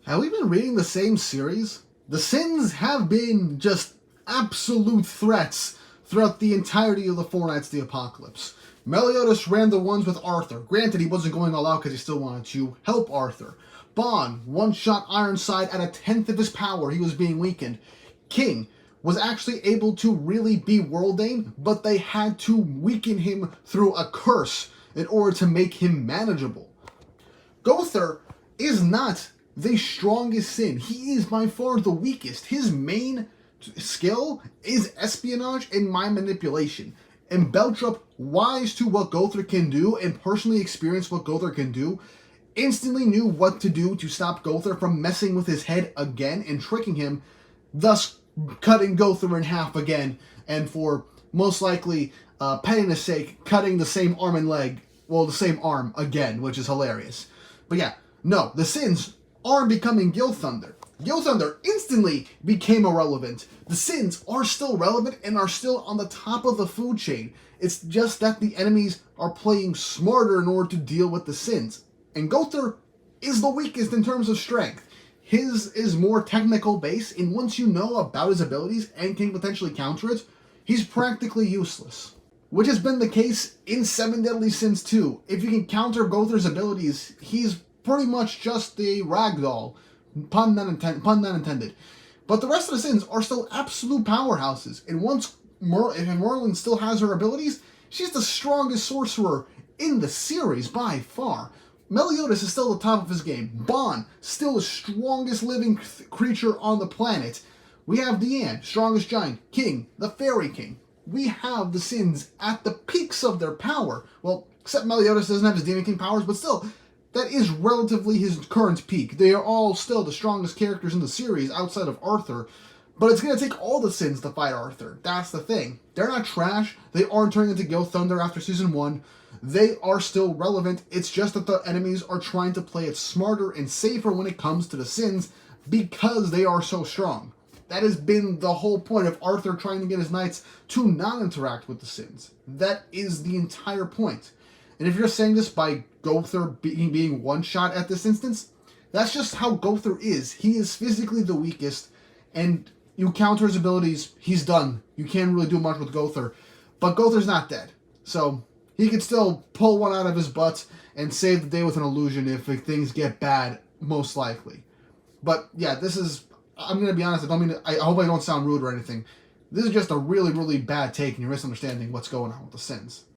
Have we been reading the same series? The Sins have been just absolute threats throughout the entirety of the Four Knights of the Apocalypse. Meliodas ran the ones with Arthur. Granted, he wasn't going all out because he still wanted to help Arthur. Bon one-shot Ironside at a tenth of his power. He was being weakened. King was actually able to really be Worldane, but they had to weaken him through a curse in order to make him manageable. Gowther is not the strongest sin. He is by far the weakest. His main skill is espionage and mind manipulation. And Beltrup, wise to what Gowther can do and personally experienced what Gowther can do, instantly knew what to do to stop Gowther from messing with his head again and tricking him, thus cutting Gowther in half again, and for most likely pettiness sake, cutting the same arm and leg, well, the same arm again, which is hilarious. But yeah, no, the Sins are becoming Gilthunder. Gilthunder instantly became irrelevant. The Sins are still relevant and are still on the top of the food chain. It's just that the enemies are playing smarter in order to deal with the Sins. And Gowther is the weakest in terms of strength. His is more technical base, and once you know about his abilities and can potentially counter it, he's practically useless. Which has been the case in Seven Deadly Sins too. If you can counter Gowther's abilities, he's pretty much just a ragdoll. Pun not intended. But the rest of the Sins are still absolute powerhouses. And once Merlin still has her abilities, she's the strongest sorcerer in the series by far. Meliodas is still at the top of his game. Bon, still the strongest living creature on the planet. We have Diane, strongest giant. King, the fairy king. We have the Sins at the peaks of their power. Well, except Meliodas doesn't have his Demon King powers, but still, that is relatively his current peak. They are all still the strongest characters in the series outside of Arthur, but it's going to take all the Sins to fight Arthur. That's the thing. They're not trash. They aren't turning into Gilthunder after Season 1. They are still relevant. It's just that the enemies are trying to play it smarter and safer when it comes to the Sins because they are so strong. That has been the whole point of Arthur trying to get his knights to not interact with the Sins. That is the entire point. And if you're saying this by Gowther being one-shot at this instance, that's just how Gowther is. He is physically the weakest, and you counter his abilities, he's done. You can't really do much with Gowther. But Gowther's not dead. So he could still pull one out of his butt and save the day with an illusion if things get bad, most likely. But yeah, this is... I'm going to be honest, I hope I don't sound rude or anything. This is just a really, really bad take and you're misunderstanding what's going on with the Sins.